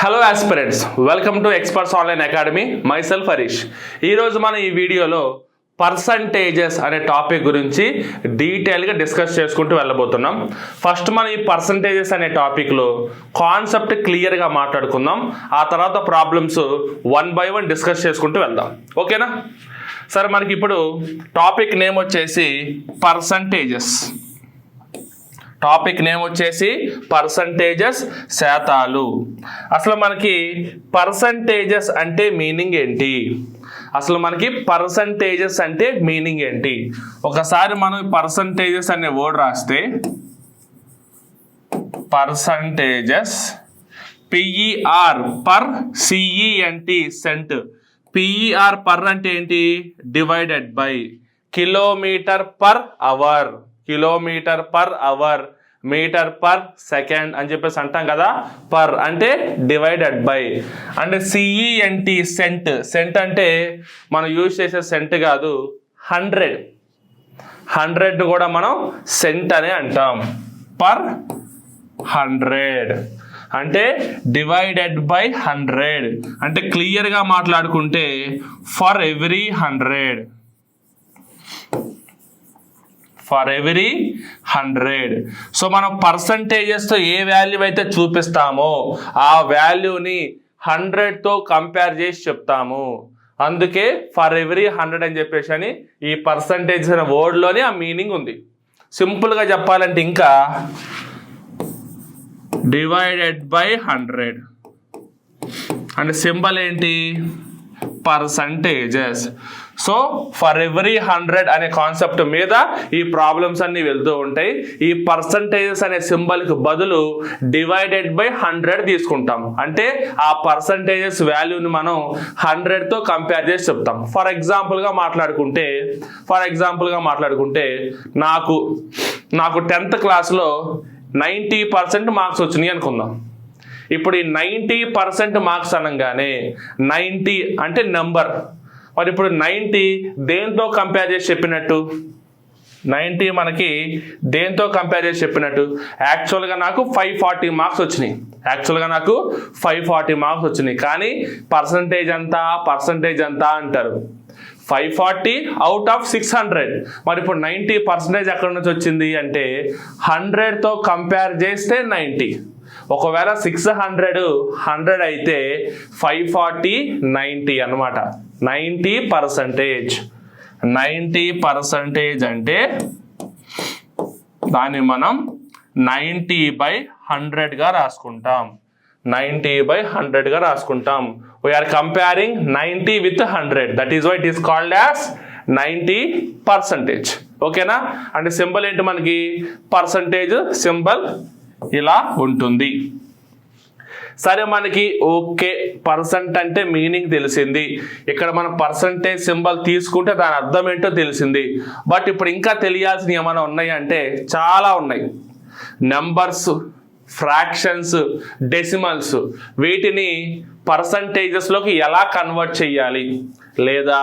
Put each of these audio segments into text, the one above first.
Hello aspirants, welcome to experts online academy. Myself Harish. ఈరోజు మనం ఈ వీడియోలో పర్సంటేజెస్ అనే టాపిక్ గురించి డీటెయిల్గా డిస్కస్ చేసుకుంటూ వెళ్ళబోతున్నాం. ఫస్ట్ మనం ఈ పర్సంటేజెస్ అనే టాపిక్లో కాన్సెప్ట్ క్లియర్గా మాట్లాడుకుందాం. ఆ తర్వాత problems one by one discuss చేసుకుంటూ వెళ్దాం. ఓకేనా? సరే, మనకి ఇప్పుడు టాపిక్ నేమ్ వచ్చేసి పర్సంటేజెస్. టాపిక్ నేమ్ వచ్చేసి పర్సంటేజెస్, శాతాలు. అసలు మనకి పర్సంటేజెస్ అంటే మీనింగ్ ఏంటి? పర్సంటేజెస్ అంటే మీనింగ్ ఏంటి? ఒకసారి మనం పర్సంటేజెస్ అనే వర్డ్ రాస్తే percentages, P E R per, C E N T cent. P E R per అంటే ఏంటి? Divided by. Kilometre per hour, kilometre per hour, metre per second అని చెప్పేసి అంటాం కదా. పర్ అంటే డివైడెడ్ బై. అంటే సిఈఎన్టి సెంట్. సెంట్ అంటే మనం యూజ్ చేసే సెంట్ కాదు, 100. 100 కూడా మనం సెంట్ అనే అంటాం. పర్ 100 అంటే డివైడెడ్ బై 100. అంటే క్లియర్గా మాట్లాడుకుంటే for every 100. For every 100. So మనం పర్సంటేజెస్తో ఏ వాల్యూ అయితే చూపిస్తామో ఆ వాల్యూని 100తో కంపేర్ చేసి చెప్తాము. అందుకే ఫర్ ఎవ్రీ 100 అని చెప్పేసి అని ఈ పర్సంటేజ్ అనే వర్డ్లోనే ఆ మీనింగ్ ఉంది. సింపుల్గా చెప్పాలంటే ఇంకా డివైడెడ్ బై 100 అంటే సింబల్ ఏంటి? పర్సంటేజెస్. సో ఫర్ ఎవ్రీ 100 అనే కాన్సెప్ట్ మీద ఈ ప్రాబ్లమ్స్ అన్ని వెళ్తూ ఉంటాయి. ఈ పర్సంటేజెస్ అనే సింబల్కి బదులు డివైడెడ్ బై 100 తీసుకుంటాం. అంటే ఆ పర్సంటేజెస్ వాల్యూని మనం 100తో కంపేర్ చేసి చెప్తాం. ఫర్ ఎగ్జాంపుల్గా మాట్లాడుకుంటే నాకు 10th క్లాస్లో 90% మార్క్స్ వచ్చినాయి అనుకుందాం. ఇప్పుడు ఈ 90% మార్క్స్ అనగానే 90 అంటే నెంబర్. మరి ఇప్పుడు 90 దేంతో కంపేర్ చేసి చెప్పినట్టు? 90 మనకి దేంతో కంపేర్ చేసి చెప్పినట్టు? యాక్చువల్గా నాకు 540 మార్క్స్ వచ్చినాయి. కానీ పర్సంటేజ్ అంతా అంటారు. 540 అవుట్ ఆఫ్ 600. మరి ఇప్పుడు 90% ఎక్కడి నుంచి వచ్చింది అంటే 100తో కంపేర్ చేస్తే 90. ఒకవేళ 600 100 అయితే 540 90 అనమాట. 90%. 90% అంటే దాన్ని మనం 90/100గా రాసుకుంటాం. 90/100గా రాసుకుంటాం. We're comparing 90 with 100. That is why it is called as 90%. ఓకేనా? అంటే సింబల్ ఏంటి మనకి? పర్సంటేజ్ సింబల్ ఇలా ఉంటుంది. సరే, మనకి ఓకే, పర్సెంట్ అంటే మీనింగ్ తెలిసింది. ఇక్కడ మనం పర్సంటేజ్ సింబల్ తీసుకుంటే దాని అర్థం ఏంటో తెలిసింది. బట్ ఇప్పుడు ఇంకా తెలియాల్సినవి ఏమైనా ఉన్నాయి అంటే చాలా ఉన్నాయి. నెంబర్స్, ఫ్రాక్షన్స్, డెసిమల్స్, వీటిని పర్సంటేజెస్లోకి ఎలా కన్వర్ట్ చేయాలి, లేదా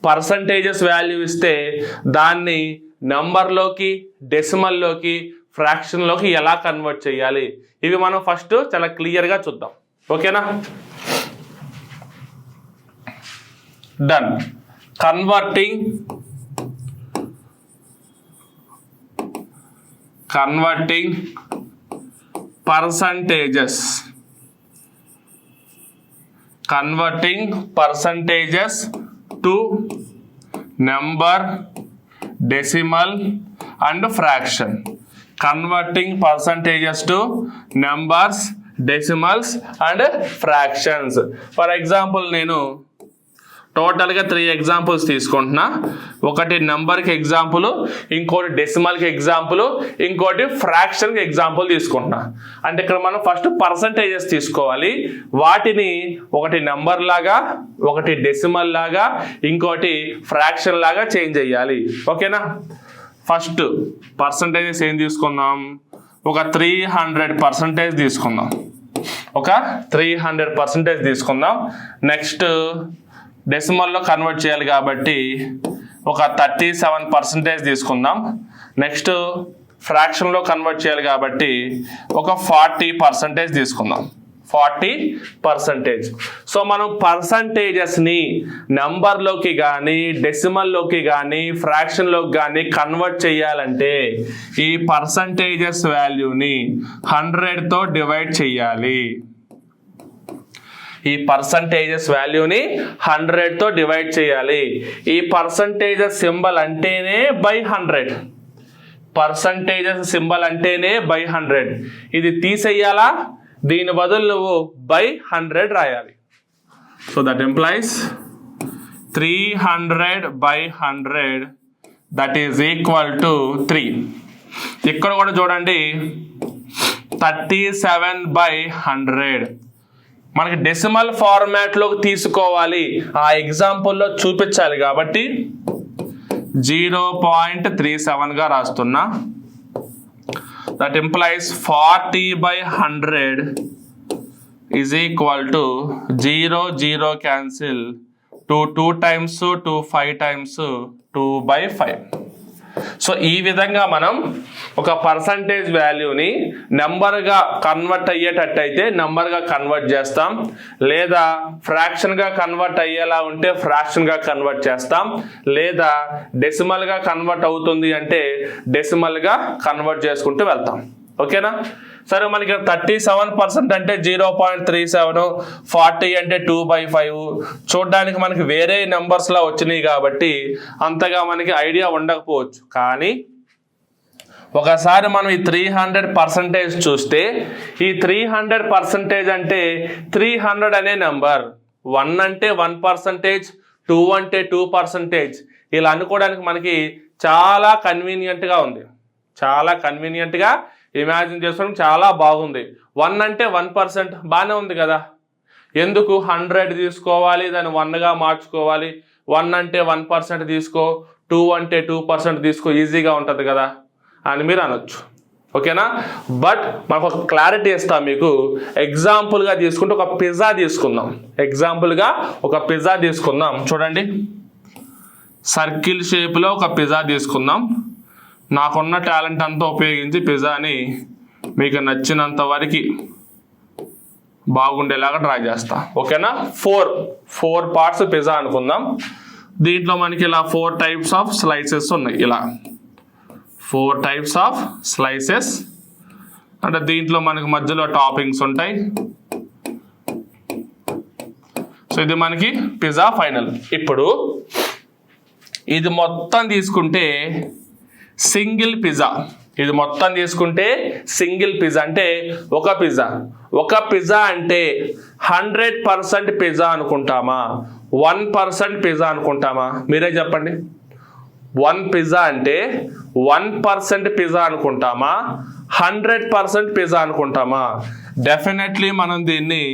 పర్సంటేజెస్ వాల్యూ ఇస్తే దాన్ని నెంబర్లోకి, డెసిమల్లోకి, ఫ్రాక్షన్లోకి ఎలా కన్వర్ట్ చేయాలి, ఇవి మనం ఫస్ట్ చాలా క్లియర్గా చూద్దాం. ఓకేనా? Done. Converting percentages to number, decimal and fraction. Converting percentages to numbers, decimals and fractions. For example, నేను టోటల్గా 3 ఎగ్జాంపుల్స్ తీసుకుంటున్నా. ఒకటి నెంబర్కి ఎగ్జాంపుల్, ఇంకోటి డెసిమల్కి ఎగ్జాంపుల్, ఇంకోటి ఫ్రాక్షన్కి ఎగ్జాంపుల్ తీసుకుంటున్నా. అంటే ఇక్కడ మనం ఫస్ట్ పర్సంటేజెస్ తీసుకోవాలి. వాటిని ఒకటి నెంబర్ లాగా, ఒకటి డెసిమల్ లాగా, ఇంకోటి ఫ్రాక్షన్ లాగా చేంజ్ చేయాలి. ఓకేనా? ఫస్ట్ పర్సంటేజెస్ ఏం తీసుకుందాం? ఒక 300% తీసుకుందాం. నెక్స్ట్ డెసిమల్లో కన్వర్ట్ చేయాలి కాబట్టి ఒక 37% తీసుకుందాం. నెక్స్ట్ ఫ్రాక్షన్లో కన్వర్ట్ చేయాలి కాబట్టి ఒక 40% తీసుకుందాం. 40%. సో మనం పర్సంటేజెస్ని నెంబర్లోకి కానీ డెసిమల్లోకి కానీ ఫ్రాక్షన్లోకి కానీ కన్వర్ట్ చేయాలంటే ఈ పర్సంటేజెస్ వాల్యూని 100తో డివైడ్ చేయాలి. ఈ పర్సంటేజెస్ వాల్యూని 100తో డివైడ్ చేయాలి. ఈ పర్సంటేజెస్ సింబల్ అంటేనే బై 100. పర్సంటేజెస్ సింబల్ అంటేనే బై 100. ఇది తీసేయాలా, దీని బదులు నువ్వు బై 100 రాయాలి. So that employees 300/100 that is equal to 3. ఇక్కడ కూడా చూడండి 37/100. మనకి డెసిమల్ ఫార్మాట్లోకి తీసుకోవాలి, ఆ ఎగ్జాంపుల్లో చూపించాలి కాబట్టి 0.37గా రాస్తున్నా. That implies 40/100 is equal to 0 cancel 2 times 2 5 times 2/5. So ఈ విధంగా మనం ఒక పర్సంటేజ్ వాల్యూని నెంబర్గా కన్వర్ట్ అయ్యేటట్టయితే నెంబర్గా కన్వర్ట్ చేస్తాం, లేదా ఫ్రాక్షన్గా కన్వర్ట్ అయ్యేలా ఉంటే ఫ్రాక్షన్గా కన్వర్ట్ చేస్తాం, లేదా డెసిమల్గా కన్వర్ట్ అవుతుంది అంటే డెసిమల్గా కన్వర్ట్ చేసుకుంటూ వెళ్తాం. ఓకేనా? సరే, మనకి 37% అంటే 0.37, 40 అంటే 2/5. చూడడానికి మనకి వేరే నెంబర్స్లా వచ్చినాయి కాబట్టి అంతగా మనకి ఐడియా ఉండకపోవచ్చు. కానీ ఒకసారి మనం ఈ 300% చూస్తే ఈ 300% అంటే 300 అనే నెంబర్, 1 అంటే 1%, 2 అంటే 2%. ఇలా అనుకోవడానికి మనకి చాలా కన్వీనియంట్గా ఉంది, చాలా కన్వీనియంట్గా ఇమాజిన్ చేసుకోవడం చాలా బాగుంది. 1 అంటే 1% బాగానే ఉంది కదా, ఎందుకు 100 తీసుకోవాలి, దాన్ని 1గా మార్చుకోవాలి. 1 అంటే 1% తీసుకో, 2 అంటే 2% తీసుకో, ఈజీగా ఉంటుంది కదా అని మీరు అనొచ్చు. ఓకేనా? బట్ మనకు ఒక క్లారిటీ ఇస్తాం మీకు. ఎగ్జాంపుల్గా తీసుకుంటే ఒక పిజ్జా తీసుకుందాం. ఎగ్జాంపుల్గా ఒక పిజ్జా తీసుకుందాం. చూడండి, సర్కిల్ షేప్లో ఒక పిజ్జా తీసుకుందాం. నాకున్న టాలెంట్ అంతా ఉపయోగించి పిజ్జాని మీకు నచ్చినంత వరకు బాగుండేలాగా డ్రా చేస్తా. ఓకేనా? 4 పార్ట్స్ పిజ్జా అనుకుందాం. దీంట్లో మనకి ఇలా 4 types ఆఫ్ స్లైసెస్ ఉన్నాయి. ఇలా 4 types ఆఫ్ స్లైసెస్ అంటే దీంట్లో మనకి మధ్యలో టాపింగ్స్ ఉంటాయి. సో ఇది మనకి పిజ్జా ఫైనల్. ఇప్పుడు ఇది మొత్తం తీసుకుంటే సింగిల్ పిజ్జా. ఇది మొత్తం తీసుకుంటే సింగిల్ పిజ్జా అంటే ఒక పిజ్జా. ఒక పిజ్జా అంటే 100% పిజ్జా అనుకుంటామా, 1% పిజ్జా అనుకుంటామా? మీరే చెప్పండి. 1 పిజ్జా అంటే 1% పిజ్జా అనుకుంటామా, 100% పిజ్జా అనుకుంటామా? డెఫినెట్లీ మనం దీన్ని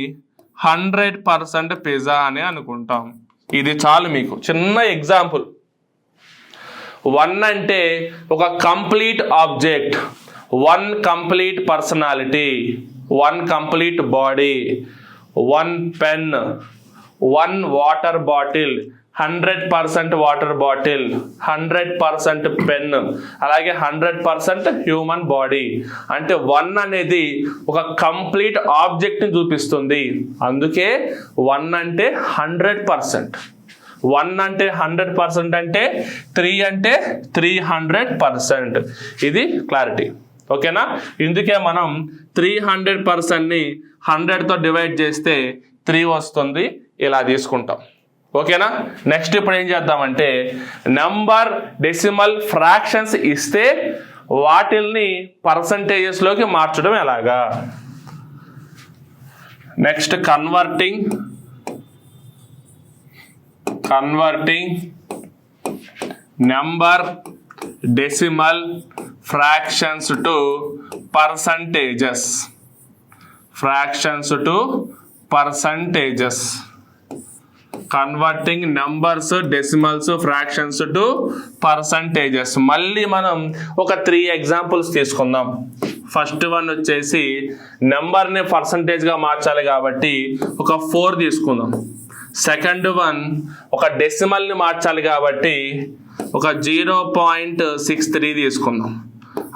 100% పిజ్జా అని అనుకుంటాం. ఇది చాలు మీకు చిన్న ఎగ్జాంపుల్. 1 అంటే ఒక complete object, 1 complete personality, 1 complete body, 1 pen, 1 water bottle, 100% water bottle, 100% pen, అలాగే 100% హ్యూమన్ బాడీ. అంటే 1 అనేది ఒక కంప్లీట్ ఆబ్జెక్ట్ని చూపిస్తుంది. అందుకే 1 అంటే 100%. 1 అంటే 100% అంటే 3 అంటే 300%. ఇది క్లారిటీ. ఓకేనా? ఇందుకే మనం 300%ని 100తో డివైడ్ చేస్తే 3 వస్తుంది. ఇలా తీసుకుంటాం. ఓకేనా? నెక్స్ట్ ఇప్పుడు ఏం చేద్దామంటే నెంబర్ డెసిమల్ ఫ్రాక్షన్స్ ఇస్తే వాటిల్ని పర్సంటేజెస్లోకి మార్చడం ఎలాగా. Next converting number decimal fractions to percentages. Converting numbers decimals fractions to percentages. మళ్ళీ మనం ఒక 3 ఎగ్జాంపుల్స్ తీసుకుందాం. ఫస్ట్ వన్ వచ్చేసి నెంబర్ని పర్సంటేజ్గా మార్చాలి కాబట్టి ఒక 4 తీసుకుందాం. సెకండ్ వన్ ఒక డెసిమల్ని మార్చాలి కాబట్టి ఒక 0.63 తీసుకుందాం.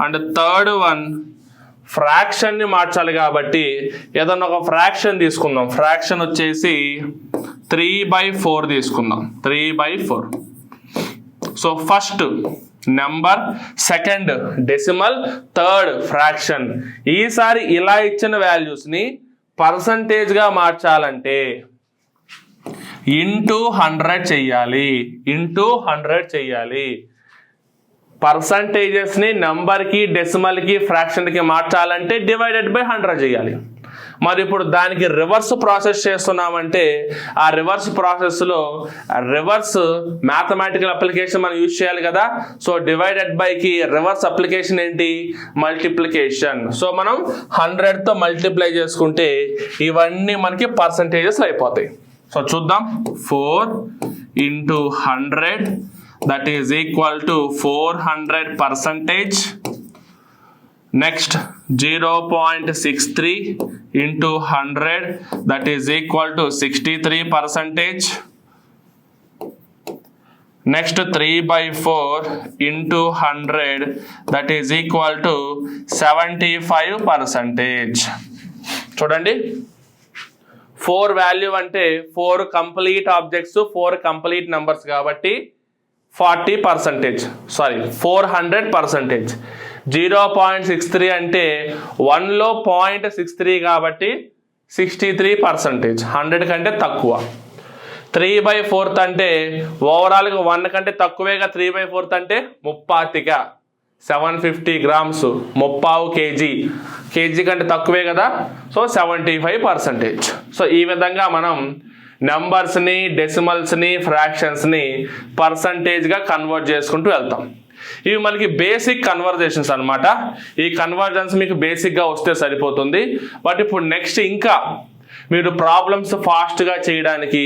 అండ్ థర్డ్ వన్ ఫ్రాక్షన్ని మార్చాలి కాబట్టి ఏదన్నా ఒక ఫ్రాక్షన్ తీసుకుందాం. ఫ్రాక్షన్ వచ్చేసి 3/4 తీసుకుందాం. 3/4. So first number, second decimal, third fraction. ఈసారి ఇలా ఇచ్చిన వాల్యూస్ని పర్సంటేజ్గా మార్చాలంటే ఇంటూ 100 చెయ్యాలి. ఇంటూ 100 చెయ్యాలి. పర్సంటేజెస్ని నెంబర్కి, డెసిమల్కి, ఫ్రాక్షన్కి మార్చాలంటే డివైడెడ్ బై 100 చేయాలి. మరి ఇప్పుడు దానికి రివర్స్ ప్రాసెస్ చేస్తున్నామంటే ఆ రివర్స్ ప్రాసెస్లో రివర్స్ మ్యాథమెటికల్ అప్లికేషన్ మనం యూజ్ చేయాలి కదా. సో డివైడెడ్ బైకి రివర్స్ అప్లికేషన్ ఏంటి? మల్టిప్లికేషన్. సో మనం 100తో మల్టిప్లై చేసుకుంటే ఇవన్నీ మనకి పర్సంటేజెస్ అయిపోతాయి. సో చూద్దాం. 4 into 100 that is equal to 400%. Next 0.63 into 100 that is equal to 63%. Next 3/4 into 100 that is equal to 75%. చూడండి, 4 వాల్యూ అంటే 4 కంప్లీట్ ఆబ్జెక్ట్స్, 4 కంప్లీట్ నెంబర్స్ కాబట్టి 40%. సారీ 400%. 0.63 అంటే 1లో 0.63 కాబట్టి 63%. 100 కంటే తక్కువ. 3/4 అంటే ఓవరాల్గా 1 కంటే తక్కువేగా. 3/4 అంటే 30గా 750 grams, 30 kg. కేజీ కంటే తక్కువే కదా. సో 75%. సో ఈ విధంగా మనం నెంబర్స్ని, డెసిమల్స్ని, ఫ్రాక్షన్స్ని పర్సంటేజ్గా కన్వర్ట్ చేసుకుంటూ వెళ్తాం. ఇవి మనకి బేసిక్ కన్వర్జేషన్స్ అనమాట. ఈ కన్వర్జన్స్ మీకు బేసిక్గా వస్తే సరిపోతుంది. బట్ ఇప్పుడు నెక్స్ట్ ఇంకా మీరు ప్రాబ్లమ్స్ ఫాస్ట్గా చేయడానికి,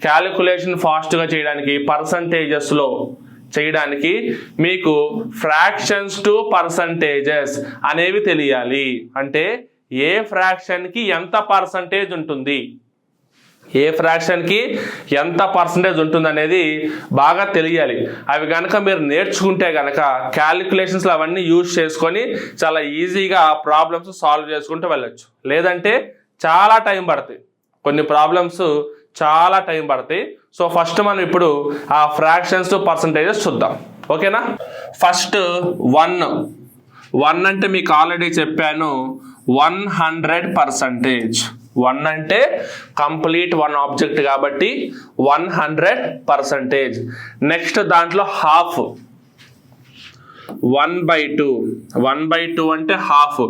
క్యాలిక్యులేషన్ ఫాస్ట్గా చేయడానికి, పర్సంటేజెస్లో చేయడానికి మీకు ఫ్రాక్షన్స్ టు పర్సంటేజెస్ అనేవి తెలియాలి. అంటే ఏ ఫ్రాక్షన్కి ఎంత పర్సంటేజ్ ఉంటుంది, ఏ ఫ్రాక్షన్కి ఎంత పర్సంటేజ్ ఉంటుంది అనేది బాగా తెలియాలి. అవి కనుక మీరు నేర్చుకుంటే కనుక క్యాలిక్యులేషన్స్లో అవన్నీ యూజ్ చేసుకొని చాలా ఈజీగా ప్రాబ్లమ్స్ సాల్వ్ చేసుకుంటూ వెళ్ళచ్చు. లేదంటే చాలా టైం పడుతుంది. కొన్ని ప్రాబ్లమ్స్ చాలా టైం పడతాయి. సో ఫస్ట్ మనం ఇప్పుడు ఆ ఫ్రాక్షన్స్ టు పర్సంటేజెస్ చూద్దాం. ఓకేనా? ఫస్ట్ 1 అంటే మీకు ఆల్రెడీ చెప్పాను 100%. 1 అంటే కంప్లీట్ 1 ఆబ్జెక్ట్ కాబట్టి 100%. నెక్స్ట్ దాంట్లో హాఫ్ 1/2. 1/2 అంటే హాఫ్.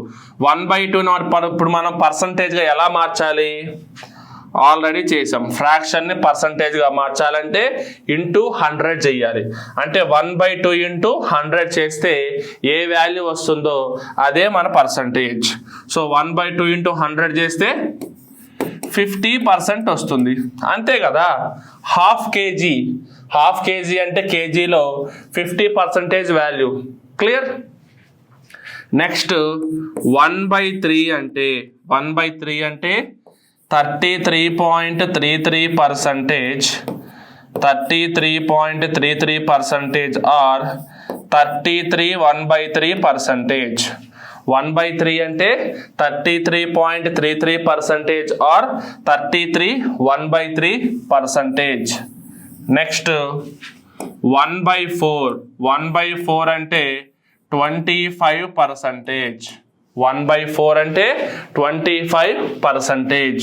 1/2 ఇప్పుడు మనం పర్సంటేజ్గా ఎలా మార్చాలి? ఆల్రెడీ చేసాం. ఫ్రాక్షన్ని పర్సంటేజ్గా మార్చాలంటే ఇంటూ 100 చెయ్యాలి. అంటే 1/2 ఇంటూ 100 చేస్తే ఏ వాల్యూ వస్తుందో అదే మన పర్సంటేజ్. సో 1/2 ఇంటూ 100 చేస్తే 50% వస్తుంది. అంతే కదా. హాఫ్ కేజీ అంటే కేజీలో 50% వాల్యూ. క్లియర్? నెక్స్ట్ 1/3 అంటే 33.33%. 33.33% or 33 1/3%. 1/3 అంటే 33.33% or 33 1/3%. నెక్స్ట్ 1/4 అంటే 25%. 1/4 అంటే 25%.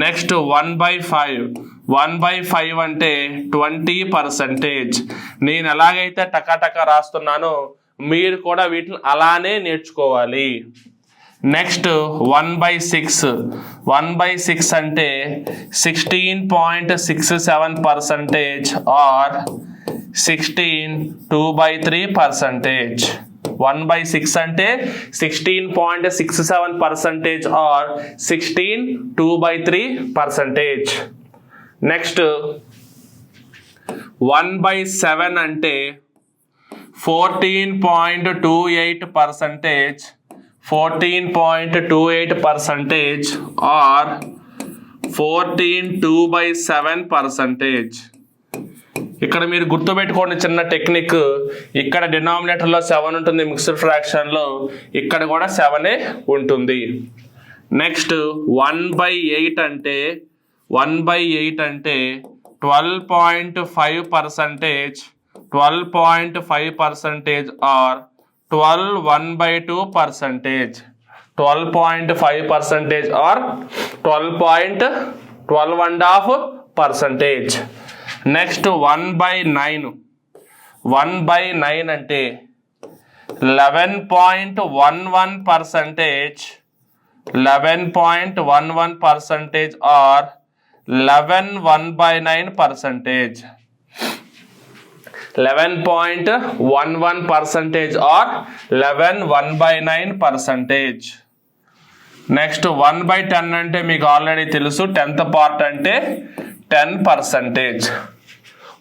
నెక్స్ట్ 1/5 అంటే 20%. నేను ఎలాగైతే టకాటకా రాస్తున్నానో మీరు కూడా వీటిని అలానే నేర్చుకోవాలి. నెక్స్ట్ 1/6 అంటే 16.67% ఆర్ 16 2/3%. 1/6 అంటే 16.67% ఆర్ 16 2/3%. నెక్స్ట్ 1/7 అంటే 14.28%. 14.28% ఆర్ 14 2/7%. ఇక్కడ మీరు గుర్తుపెట్టుకోండి చిన్న టెక్నిక్, ఇక్కడ డినామినేటర్లో 7 ఉంటుంది మిక్స్డ్ ఫ్రాక్షన్లో, ఇక్కడ కూడా 7 ఉంటుంది. నెక్స్ట్ 1/8 అంటే 12.5%, 12.5% ఆర్ 12/2%, 12.5% ఆర్ 12.5%. నెక్స్ట్ 1/9 అంటే 11.11%, 11.11% ఆర్ 11/9%, 11.11% ఆర్ 11/9%. నెక్స్ట్ 1/10 అంటే మీకు ఆల్రెడీ తెలుసు, 10th పార్ట్ అంటే 10%.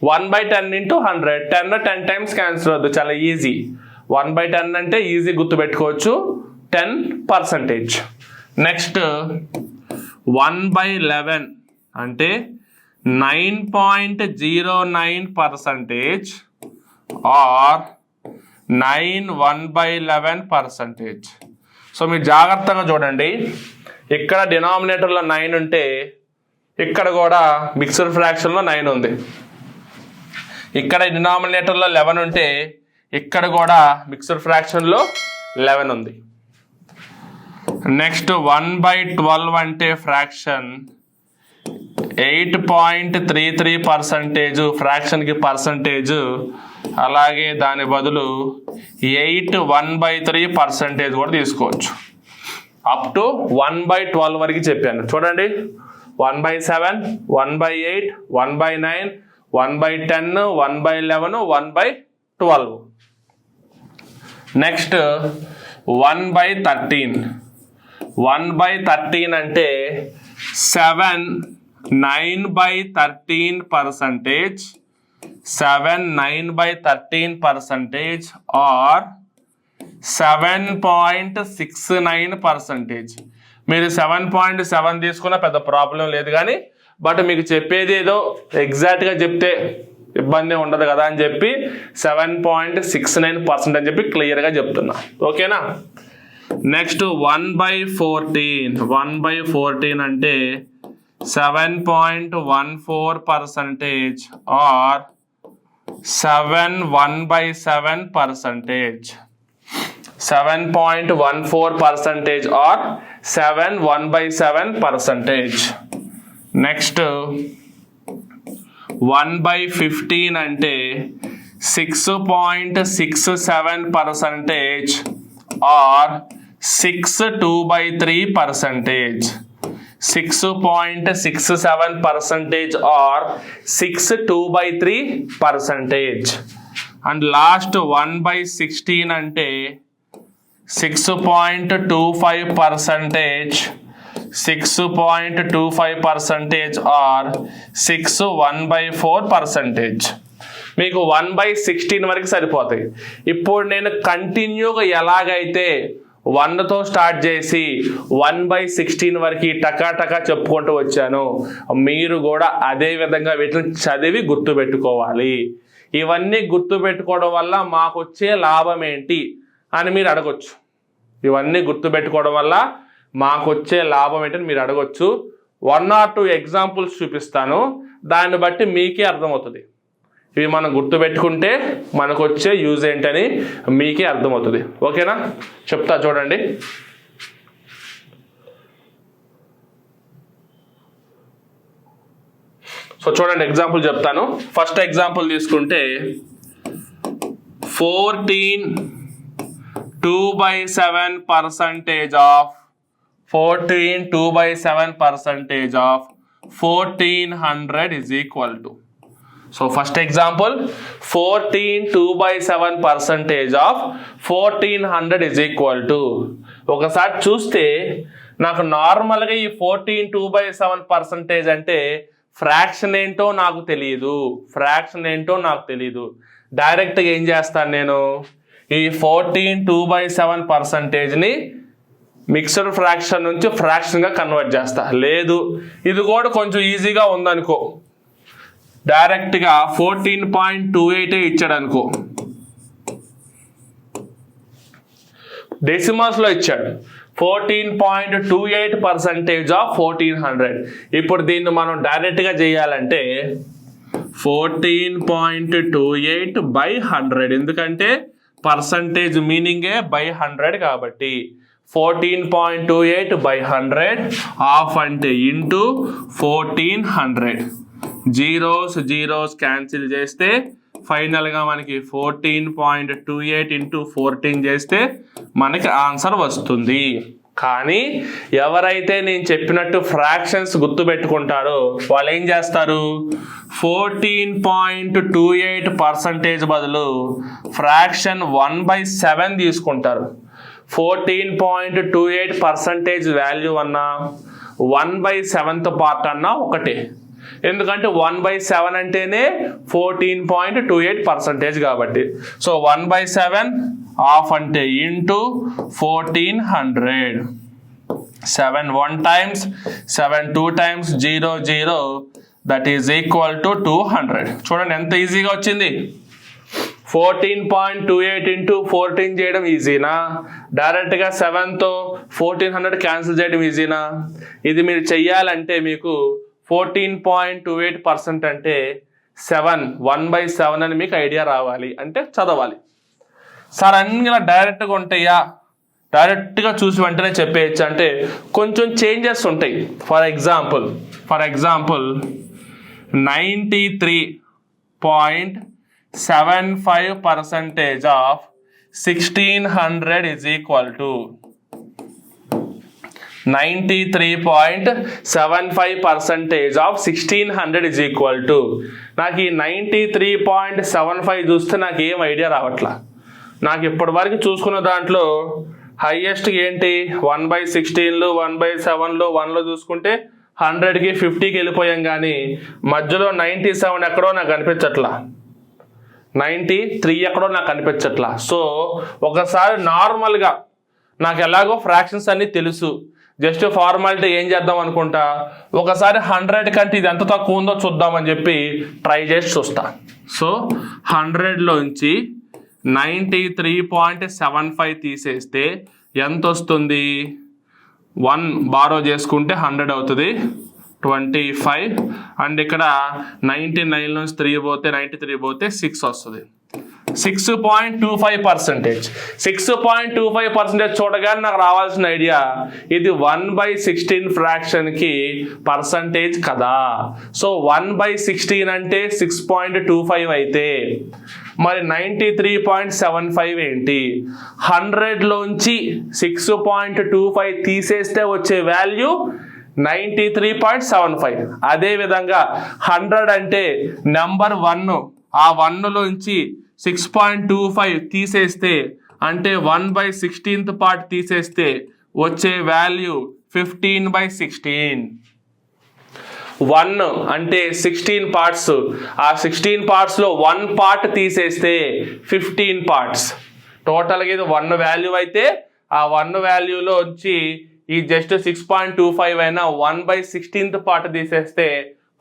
1/10 into 100, 10 10 times క్యాన్సిల్ అవుతుంది, చాలా ఈజీ. 1/10 అంటే ఈజీ గుర్తుపెట్టుకోవచ్చు, 10%. నెక్స్ట్ 1/11 అంటే 9.09% ఆర్ 1/11%. సో మీరు జాగ్రత్తగా చూడండి, ఇక్కడ డినామినేటర్లో 9 ఉంటే ఇక్కడ కూడా మిక్స్డ్ ఫ్రాక్షన్లో 9 ఉంది. ఇక్కడ డినామినేటర్లో 11 ఉంటే ఇక్కడ కూడా మిక్స్డ్ ఫ్రాక్షన్లో 11 ఉంది. నెక్స్ట్ 1/12 అంటే ఫ్రాక్షన్ 8.33%, ఫ్రాక్షన్కి పర్సంటేజ్, అలాగే దాని బదులు 8 1/3% కూడా తీసుకోవచ్చు. అప్ టు 1/12 వరకు చెప్పాను చూడండి. 1/7, 1/8, 1/9, 1/10, 1/11, 1/12. నెక్స్ట్ 1/13. 1/13 అంటే 7 9/13%, 7 9/13% ఆర్ 7.69%. మీరు 7.7 తీసుకున్న పెద్ద ప్రాబ్లం లేదు, కానీ బట్ మీకు చెప్పేది ఏదో ఎగ్జాక్ట్గా చెప్తే ఇబ్బంది ఉండదు కదా అని చెప్పి 7.69% అని చెప్పి క్లియర్గా చెప్తున్నా, ఓకేనా. నెక్స్ట్ 1/14. 1/14 అంటే 7.14% ఆర్ 7 1/7%, 7.14% ఆర్ 7 1/7%. నెక్స్ట్ 1/15 అంటే 6.67% ఆర్ 6 2/3%, 6.67% ఆర్ 6 2/3%. అండ్ లాస్ట్ 1/16 అంటే 6.25%, 6.25% ఆర్ 6 1/4%. మీకు 1/16 వరకు సరిపోతాయి. ఇప్పుడు నేను కంటిన్యూగా ఎలాగైతే 1తో స్టార్ట్ చేసి 1/16 వరకు టకాటకా చెప్పుకుంటూ వచ్చాను, మీరు కూడా అదే విధంగా వీటిని చదివి గుర్తుపెట్టుకోవాలి. ఇవన్నీ గుర్తుపెట్టుకోవడం వల్ల మాకు వచ్చే లాభం ఏంటి అని మీరు అడగొచ్చు. ఇవన్నీ గుర్తుపెట్టుకోవడం వల్ల మాకు వచ్చే లాభం ఏంటని మీరు అడగొచ్చు. 1 or 2 ఎగ్జాంపుల్స్ చూపిస్తాను, దాన్ని బట్టి మీకే అర్థమవుతుంది. ఇవి మనం గుర్తుపెట్టుకుంటే మనకు వచ్చే యూజ్ ఏంటని మీకే అర్థమవుతుంది, ఓకేనా. చెప్తా చూడండి. సో చూడండి ఎగ్జాంపుల్ చెప్తాను. ఫస్ట్ ఎగ్జాంపుల్ తీసుకుంటే 14 2/7% of 14 2/7% of 1400 is equal to. So first example 14 2/7% of 1400 is equal to. ఒకసారి చూస్తే నాకు నార్మల్గా ఈ 14 2/7% అంటే ఫ్రాక్షన్ ఏంటో నాకు తెలియదు. డైరెక్ట్గా ఏం చేస్తాను నేను, ఈ 14 2/7%ని మిక్స్డ్ ఫ్రాక్షన్ నుంచి ఫ్రాక్షన్గా కన్వర్ట్ చేస్తా. లేదు ఇది కూడా కొంచెం ఈజీగా ఉందనుకో, డైరెక్ట్గా 14.28 ఇచ్చాడు అనుకో, డెసిమల్స్లో ఇచ్చాడు 14.28% ఆఫ్ 1400. ఇప్పుడు దీన్ని మనం డైరెక్ట్గా చేయాలంటే 14.28/100, ఎందుకంటే పర్సంటేజ్ మీనింగే బై 100 కాబట్టి 14.28/100 ఆఫ్ అంటే ఇంటూ 1400. జీరోస్ క్యాన్సిల్ చేస్తే ఫైనల్గా మనకి 14.28 ఇంటూ 14 చేస్తే మనకి ఆన్సర్ వస్తుంది. కానీ ఎవరైతే నేను చెప్పినట్టు ఫ్రాక్షన్స్ గుర్తుపెట్టుకుంటారో వాళ్ళు ఏం చేస్తారు, 14.28% బదులు ఫ్రాక్షన్ 1/7 తీసుకుంటారు. 14.28% వాల్యూ అన్నా 1/7th పార్ట్ అన్నా ఒకటే, ఎందుకంటే 1/7 అంటేనే 14.28% కాబట్టి. సో 1/7 ఆఫ్ అంటే into 1400. 7 1 times, 7 2 times, 0 0, that is equal to 200. చూడండి ఎంత ఈజీగా వచ్చింది. 14.28 ఇంటూ 14 చేయడం ఈజీనా, డైరెక్ట్గా 7తో 1400 క్యాన్సిల్ చేయడం ఈజీనా? ఇది మీరు చెయ్యాలంటే మీకు 14.28% అంటే 1/7 అని మీకు ఐడియా రావాలి, అంటే చదవాలి. సార్ అన్ని ఇలా డైరెక్ట్గా ఉంటాయా, డైరెక్ట్గా చూసి వెంటనే చెప్పేయచ్చు అంటే కొంచెం చేంజెస్ ఉంటాయి. For example 93.75% of 1600 is equal to 93.75% of 1600 is equal to, నాకు ఈ 93.75 చూస్తే నాకు ఏం ఐడియా రావట్లా. నాకు ఇప్పటి వరకు చూసుకున్న దాంట్లో హైయెస్ట్ ఏంటి 1/16, 1/7, 1లో చూసుకుంటే 100కి 50కి వెళ్ళిపోయాం, కానీ మధ్యలో 97 ఎక్కడో నాకు అనిపించట్లా, 93 ఎక్కడో నాకు అనిపించట్లా. సో ఒకసారి నార్మల్గా నాకు ఎలాగో ఫ్రాక్షన్స్ అన్నీ తెలుసు, జస్ట్ ఫార్మాలిటీ ఏం చేద్దాం అనుకుంటా, ఒకసారి 100 కంటే ఇది ఎంత తక్కువ ఉందో చూద్దామని చెప్పి ట్రై చేసి చూస్తా. సో 100లోంచి 93.75 తీసేస్తే ఎంత వస్తుంది, 1 బారో చేసుకుంటే 100 అవుతుంది, 25. అండ్ ఇక్కడ 99 నుంచి 3 పోతే 93 పోతే 6 వస్తుంది. 6.25%. 6.25% చూడగానే నాకు రావాల్సిన ఐడియా ఇది 1/16 ఫ్రాక్షన్కి పర్సంటేజ్ కదా. సో 1/16 అంటే 6.25 అయితే మరి 93.75 ఏంటి, 100లోంచి 6.25 తీసేస్తే వచ్చే వాల్యూ 93.75. అదేవిధంగా 100 అంటే నెంబర్ 1, ఆ 1లోంచి 6.25 తీసేస్తే అంటే 1/16th పార్ట్ తీసేస్తే వచ్చే వాల్యూ 15/16. 1 అంటే 16 పార్ట్స్, ఆ 16 పార్ట్స్లో 1 పార్ట్ తీసేస్తే 15 పార్ట్స్. టోటల్గా ఇది 1 వాల్యూ అయితే ఆ 1 వాల్యూలో వచ్చి ఈ జస్ట్ 6.25 అయినా 1/16th పార్ట్ తీసేస్తే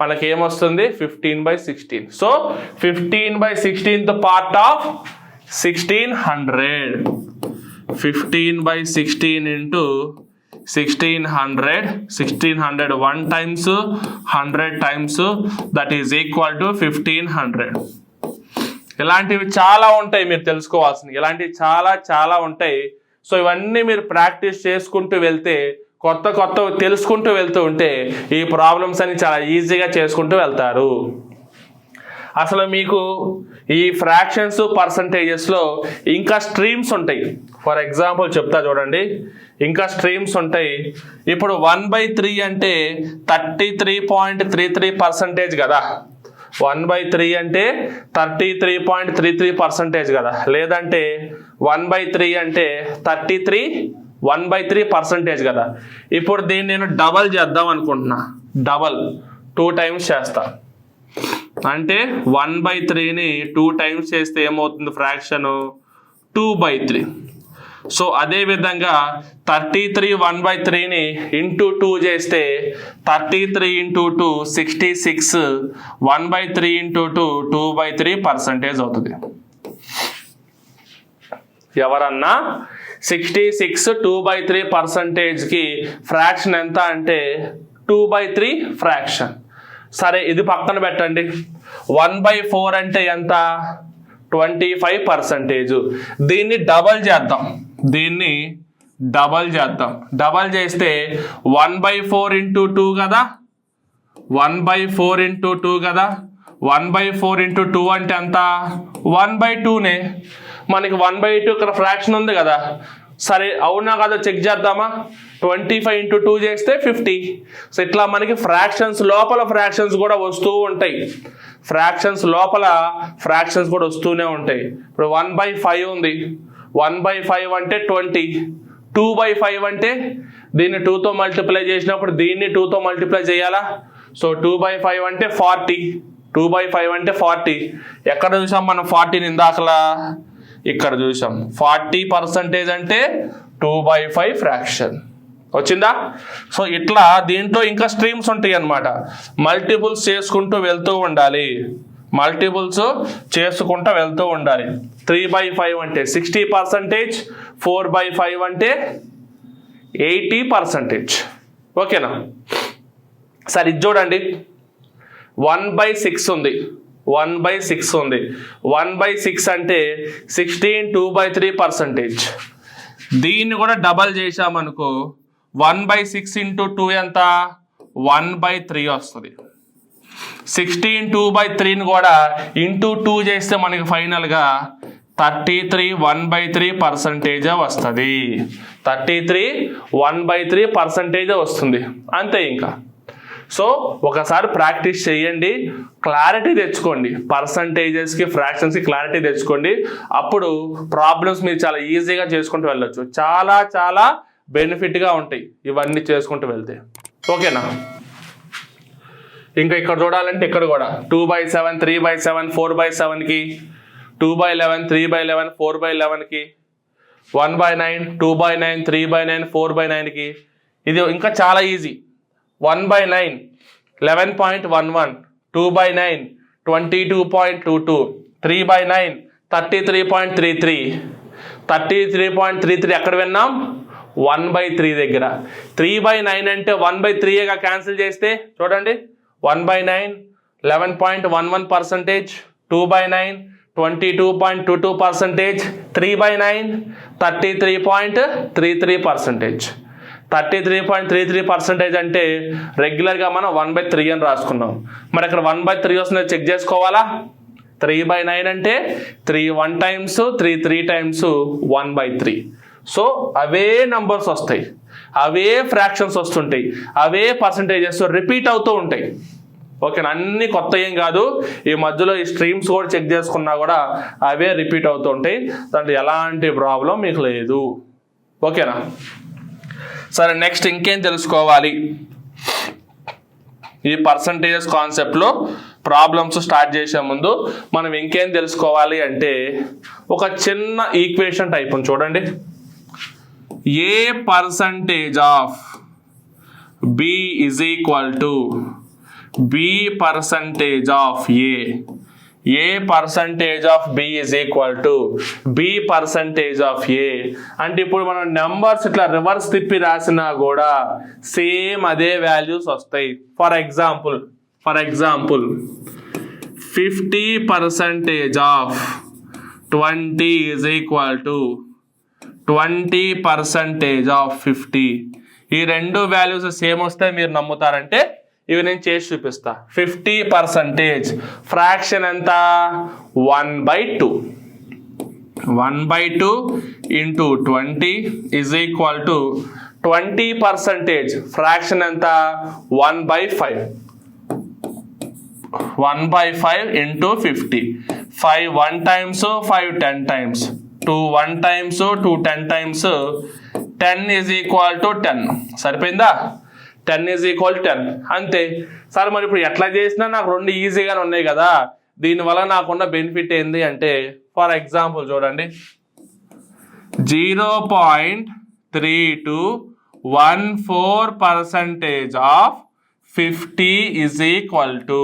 మనకి ఏమొస్తుంది 15/16. So 15/16th part of 1600, 15/16 into 1600 1 times 100 times, that is equal to 1500. ఇలాంటివి చాలా ఉంటాయి మీరు తెలుసుకోవాల్సినవి, ఇలాంటివి చాలా ఉంటాయి. సో ఇవన్నీ మీరు ప్రాక్టీస్ చేసుకుంటూ వెళ్తే, కొత్త తెలుసుకుంటూ వెళ్తూ ఉంటే ఈ ప్రాబ్లమ్స్ అన్ని చాలా ఈజీగా చేసుకుంటూ వెళ్తారు. అసలు మీకు ఈ ఫ్రాక్షన్స్ పర్సంటేజెస్లో ఇంకా స్ట్రీమ్స్ ఉంటాయి. ఫర్ ఎగ్జాంపుల్ చెప్తా చూడండి, ఇంకా స్ట్రీమ్స్ ఉంటాయి. ఇప్పుడు 1/3 అంటే 33.33% కదా, 1/3 అంటే 33.33% కదా, లేదంటే 1/3 అంటే 1/3% కదా. ఇప్పుడు దీన్ని నేను డబల్ చేద్దాం అనుకుంటున్నా, డబల్ 2 times చేస్తా. అంటే 1/3ని 2 times చేస్తే ఏమవుతుంది ఫ్రాక్షన్ 2/3. సో అదే విధంగా 33 1/3ని ఇంటూ 2 చేస్తే 33 ఇంటూ 2 66 1/3 ఇంటూ 2 2/3% అవుతుంది. ఎవరన్నా 66 2/3%కి ఫ్రాక్షన్ ఎంత అంటే 2/3 ఫ్రాక్షన్. సరే ఇది పక్కన పెట్టండి. 1/4 అంటే ఎంత 25%. దీన్ని డబల్ చేద్దాం. డబల్ చేస్తే 1/4 ఇంటూ 2 కదా, 1/4 ఇంటూ 2 కదా, 1/4 ఇంటూ 2 అంటే ఎంత 1/2నే. మనకి 1/2 ఇక్కడ ఫ్రాక్షన్ ఉంది కదా, సరే అవునా కదా చెక్ చేద్దామా. 25 ఇంటూ 2 చేస్తే 50. సో ఇట్లా మనకి ఫ్రాక్షన్స్ లోపల ఫ్రాక్షన్స్ కూడా వస్తూ ఉంటాయి. ఫ్రాక్షన్స్ లోపల ఫ్రాక్షన్స్ కూడా వస్తూనే ఉంటాయి. ఇప్పుడు 1/5 ఉంది, 1/5 అంటే 20, 2/5 అంటే దీన్ని 2తో మల్టిప్లై చేసినప్పుడు దీన్ని 2తో మల్టిప్లై చేయాలా. సో 2/5 అంటే 40, 2/5 అంటే 40. ఎక్కడ చూసాం మనం 40ని ఇందాకలా, ఇక్కడ చూసాం. 40% అంటే 2/5 ఫ్రాక్షన్ వచ్చిందా. సో ఇట్లా దీంట్లో ఇంకా స్ట్రీమ్స్ ఉంటాయి అన్నమాట. మల్టిపుల్స్ చేసుకుంటూ వెళ్తూ ఉండాలి. 3/5 అంటే 60%, 4/5 అంటే 80%. ఓకేనా. సరే ఇది చూడండి, 1/6 ఉంది, 1/6 అంటే 16 2/3%. దీన్ని కూడా డబల్ చేసామనుకో 1/6 ఇంటూ 2 ఎంత 1/3 వస్తుంది. 16 2/3ని కూడా ఇంటూ 2 చేస్తే మనకి ఫైనల్గా 33 1/3% వస్తుంది. 33 1/3% వస్తుంది అంతే. ఇంకా సో ఒకసారి ప్రాక్టీస్ చేయండి, క్లారిటీ తెచ్చుకోండి. పర్సంటేజెస్కి ఫ్రాక్షన్స్కి క్లారిటీ తెచ్చుకోండి. అప్పుడు ప్రాబ్లమ్స్ మీరు చాలా ఈజీగా చేసుకుంటూ వెళ్ళొచ్చు. చాలా చాలా బెనిఫిట్గా ఉంటాయి ఇవన్నీ చేసుకుంటూ వెళ్తే. ఓకేనా. ఇంకా ఇక్కడ చూడాలంటే ఇక్కడ కూడా 2/7 3/7 4/7కి, 2/11 3/11 4/11కి, 1/9 2/9 3/9 4/9కి. ఇది ఇంకా చాలా ఈజీ. 1/9 11.11, 2/9 22.22, 3/9 33.33. 33.33 ఎక్కడ విన్నాం 1/3 దగ్గర. 3/9 అంటే 1/3గా క్యాన్సిల్ చేస్తే చూడండి 1/9 11.11%, 2/9 22.22%, 3/9 33.33%. 33.33% అంటే రెగ్యులర్గా మనం 1/3 అని రాసుకున్నాం. మరి అక్కడ 1/3 వస్తుందో చెక్ చేసుకోవాలా. 3/9 అంటే 3 1 టైమ్స్ 3 3 టైమ్స్ 1/3. సో అవే నంబర్స్ వస్తాయి, అవే ఫ్రాక్షన్స్ వస్తుంటాయి, అవే పర్సంటేజెస్ రిపీట్ అవుతూ ఉంటాయి. ఓకేనా. అన్ని కొత్త ఏం కాదు. ఈ మధ్యలో ఈ స్ట్రీమ్స్ కూడా చెక్ చేసుకున్నా కూడా అవే రిపీట్ అవుతూ ఉంటాయి. దాంట్లో ఎలాంటి ప్రాబ్లం మీకు లేదు. ఓకేనా. సరే నెక్స్ట్ ఇంకేం తెలుసుకోవాలి. ఈ పర్సంటేజెస్ కాన్సెప్ట్లో ప్రాబ్లమ్స్ స్టార్ట్ చేసే ముందు మనం ఇంకేం తెలుసుకోవాలి అంటే ఒక చిన్న ఈక్వేషన్ టైప్ ఉంది చూడండి. A percentage of b is equal to b percentage of a percentage of b is equal to b percentage of a. అంటే ఇప్పుడు మనం నెంబర్స్ ఇట్లా రివర్స్ తిప్పి రాసినా కూడా సేమ్ అదే వాల్యూస్ వస్తాయి. For example 50% of 20 is equal to 20% of 50. ఈ రెండు వాల్యూస్ సేమ్ వస్తే మీరు నమ్ముతారంటే ఇవి నేను చేసి చూపిస్తా. 50% ఫ్రాక్షన్ ఎంత 1/2. 1/2 into 20 is equal to 20% fraction ఎంత 1/5. 1/5 into 50. 5 1 times, 5 10 times, 2 1 times, 2 10 times, 10 is equal to 10. సరిపోయిందా. 10 ఈజ్ ఈక్వల్ 10 అంతే. సరే మరి ఇప్పుడు ఎట్లా చేసినా నాకు రెండు ఈజీగానే ఉన్నాయి కదా, దీనివల్ల నాకున్న బెనిఫిట్ ఏంది అంటే ఫర్ ఎగ్జాంపుల్ చూడండి 0.3214% of 50 is equal to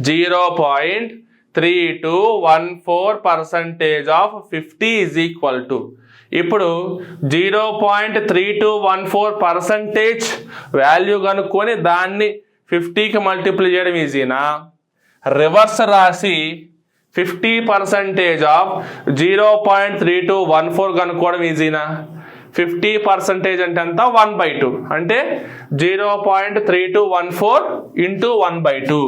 0.3214% of 50 is equal to ఇప్పుడు 0.3214% వాల్యూ కనుక్కొని దాన్ని 50కి మల్టిప్లై చేయడం ఈజీనా, రివర్స్ రాసి 50% ఆఫ్ 0.3214 కనుక్కోవడం ఈజీనా? 50% అంటే ఎంత? 1/2 అంటే 0.3214 ఇంటూ 1/2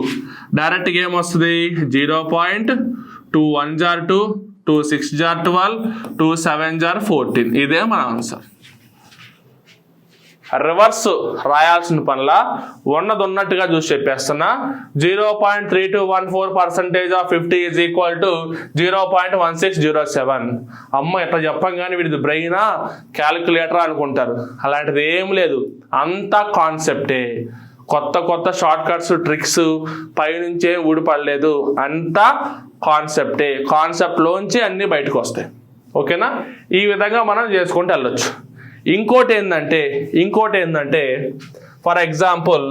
డైరెక్ట్గా ఏమొస్తుంది? 0.2 1 jar 2, 2 6 jar 12, 2 7 jar 14. ఇదే మన ఆన్సర్. రివర్స్ రాయాల్సిన పనిలా ఉన్నది ఉన్నట్టుగా చూసి చెప్పేస్తున్నా. 0.3214% ఆఫ్ 50 ఈజ్ ఈక్వల్ టు 0.1607. అమ్మ ఎట్లా చెప్పం కానీ వీడిది బ్రెయినా క్యాలిక్యులేటర్ అనుకుంటారు. అలాంటిది ఏం లేదు, అంతా కాన్సెప్టే. కొత్త కొత్త షార్ట్ కట్స్ ట్రిక్స్ పైనుంచే ఊడిపడలేదు, అంతా కాన్సెప్టే. కాన్సెప్ట్లోంచి అన్నీ బయటకు వస్తాయి. ఓకేనా? ఈ విధంగా మనం చేసుకుంటూ వెళ్ళొచ్చు. ఇంకోటి ఏంటంటే ఫర్ ఎగ్జాంపుల్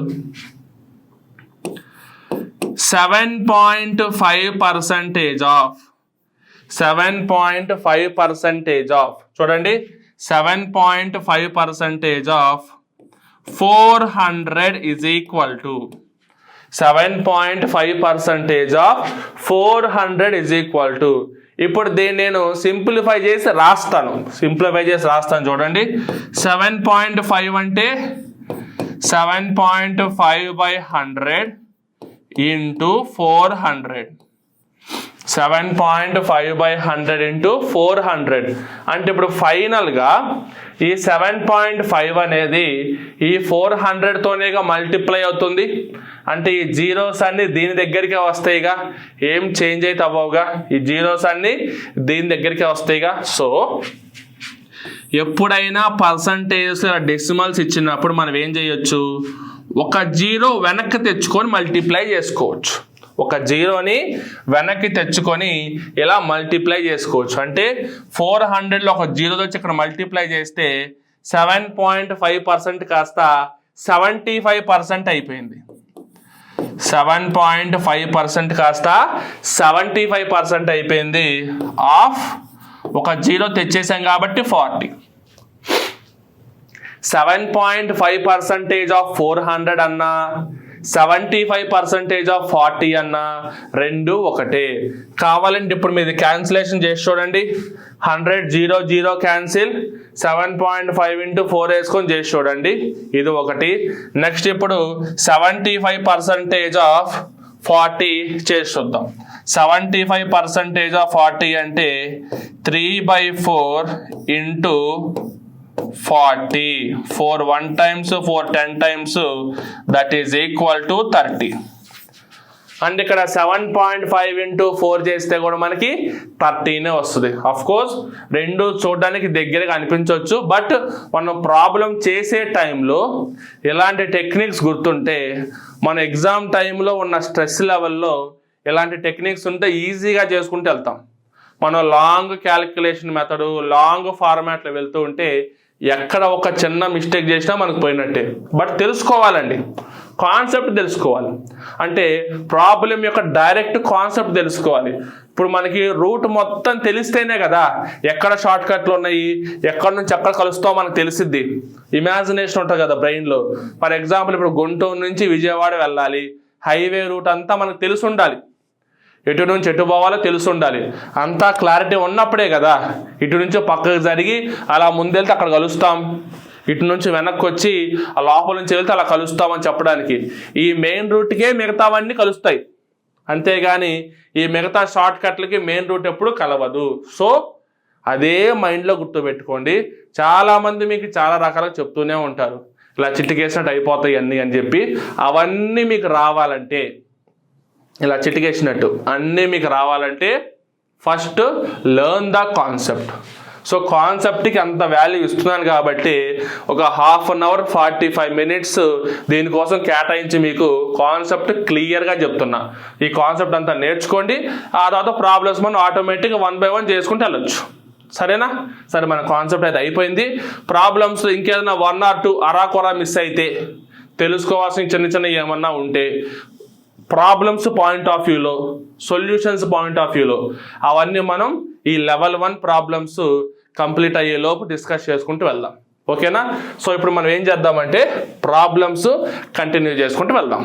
7.5% ఆఫ్ చూడండి 7.5% of 400 is equal to 7.5% of 400 is equal to ఇప్పుడు దీన్ని నేను సింప్లిఫై చేసి రాస్తాను చూడండి. 7.5 అంటే 7.5/100 ఇంటూ 400. 7.5/100 ఇంటూ 400 అంటే ఇప్పుడు ఫైనల్గా ఈ 7.5 అనేది ఈ 400తోనేగా మల్టిప్లై అవుతుంది. అంటే ఈ జీరోస్ అన్ని దీని దగ్గరికే వస్తాయిగా, ఏం చేంజ్ అయితే అవ్వవుగా. ఈ జీరోస్ అన్ని దీని దగ్గరికే వస్తాయిగా. సో ఎప్పుడైనా పర్సంటేజ్ డెసిమల్స్ ఇచ్చినప్పుడు మనం ఏం చేయొచ్చు? ఒక జీరో వెనక్కి తెచ్చుకొని మల్టిప్లై చేసుకోవచ్చు. ఒక జీరోని వెనక్కి తెచ్చుకొని ఇలా మల్టిప్లై చేసుకోవచ్చు. అంటే 400లో ఒక జీరో వచ్చి ఇక్కడ మల్టిప్లై చేస్తే 7.5% కాస్త 75% అయిపోయింది. 7.5% కాస్త 75% అయిపోయింది. ఆఫ్ ఒక జీరో తెచ్చేసాం కాబట్టి 40. 7.5% ఆఫ్ 400 అన్నా 75% ఆఫ్ 40 అన్నా రెండు ఒకటే. కావాలంటే ఇప్పుడు మీరు క్యాన్సిలేషన్ చేసి చూడండి. 100 0 0 క్యాన్సిల్, 7.5 ఇంటూ 4 వేసుకొని చేసి చూడండి, ఇది ఒకటి. నెక్స్ట్ ఇప్పుడు 75% ఆఫ్ 40 చేసి చూద్దాం. 75% ఆఫ్ 40 అంటే 3/4 into 40. 4 1 times 4 10 times that is equal to 30. And ఇక్కడ 7.5 ఇంటూ 4 చేస్తే కూడా మనకి 13 వస్తుంది. అఫ్ కోర్స్ రెండు చూడడానికి దగ్గరగా అనిపించవచ్చు, బట్ మనం ప్రాబ్లం చేసే టైంలో ఇలాంటి టెక్నిక్స్ గుర్తుంటే మన ఎగ్జామ్ టైంలో ఉన్న స్ట్రెస్ లెవెల్లో ఇలాంటి టెక్నిక్స్ ఉంటే ఈజీగా చేసుకుంటూ వెళ్తాం. మనం లాంగ్ క్యాలిక్యులేషన్ మెథడు లాంగ్ ఫార్మాట్లో వెళ్తూ ఉంటే ఎక్కడ ఒక చిన్న మిస్టేక్ చేసినా మనకు పోయినట్టే. బట్ తెలుసుకోవాలండి, కాన్సెప్ట్ తెలుసుకోవాలి. అంటే ప్రాబ్లం యొక్క డైరెక్ట్ కాన్సెప్ట్ తెలుసుకోవాలి. ఇప్పుడు మనకి రూట్ మొత్తం తెలిస్తేనే కదా ఎక్కడ షార్ట్ కట్లు ఉన్నాయి, ఎక్కడ నుంచి ఎక్కడ కలుస్తామో మనకు తెలిసిద్ది. ఇమాజినేషన్ ఉంటుంది కదా బ్రెయిన్లో. ఫర్ ఎగ్జాంపుల్ ఇప్పుడు గుంటూరు నుంచి విజయవాడ వెళ్ళాలి, హైవే రూట్ అంతా మనకు తెలిసి ఉండాలి. ఎటు నుంచి ఎటు పోవాలో తెలిసి ఉండాలి. అంతా క్లారిటీ ఉన్నప్పుడే కదా ఇటు నుంచి పక్కకు జరిగి అలా ముందెళ్తే అక్కడ కలుస్తాం, ఇటు నుంచి వెనక్కి వచ్చి ఆ లోపల నుంచి వెళ్తే అలా కలుస్తామని చెప్పడానికి. ఈ మెయిన్ రూట్కే మిగతావన్నీ కలుస్తాయి, అంతేగాని ఈ మిగతా షార్ట్ కట్లకి మెయిన్ రూట్ ఎప్పుడు కలవదు. సో అదే మైండ్లో గుర్తుపెట్టుకోండి. చాలామంది మీకు చాలా రకాలుగా చెప్తూనే ఉంటారు, ఇలా చిటికేసినట్టు అయిపోతాయి అన్నీ అని చెప్పి. అవన్నీ మీకు రావాలంటే, ఇలా చిటికేసినట్టు అన్నీ మీకు రావాలంటే first learn the concept. So కాన్సెప్ట్కి అంత వాల్యూ ఇస్తున్నాను కాబట్టి ఒక 1/2 hour 45 minutes దీనికోసం కేటాయించి మీకు కాన్సెప్ట్ క్లియర్గా చెప్తున్నా. ఈ కాన్సెప్ట్ అంతా నేర్చుకోండి, ఆ తర్వాత ప్రాబ్లమ్స్ మనం ఆటోమేటిక్గా 1 by 1 చేసుకుంటూ వెళ్ళొచ్చు. సరేనా? సరే, మన కాన్సెప్ట్ అయితే అయిపోయింది. ప్రాబ్లమ్స్ ఇంకేదైనా 1 or 2 అరాకొరా మిస్ అయితే, తెలుసుకోవాల్సిన చిన్న చిన్న ఏమన్నా ఉంటే ప్రాబ్లమ్స్ పాయింట్ ఆఫ్ వ్యూలో, సొల్యూషన్స్ పాయింట్ ఆఫ్ వ్యూలో అవన్నీ మనం ఈ లెవెల్ 1 ప్రాబ్లమ్స్ కంప్లీట్ అయ్యేలోపు డిస్కస్ చేసుకుంటూ వెళ్దాం. ఓకేనా? సో ఇప్పుడు మనం ఏం చేద్దామంటే ప్రాబ్లమ్స్ కంటిన్యూ చేసుకుంటూ వెళ్దాం.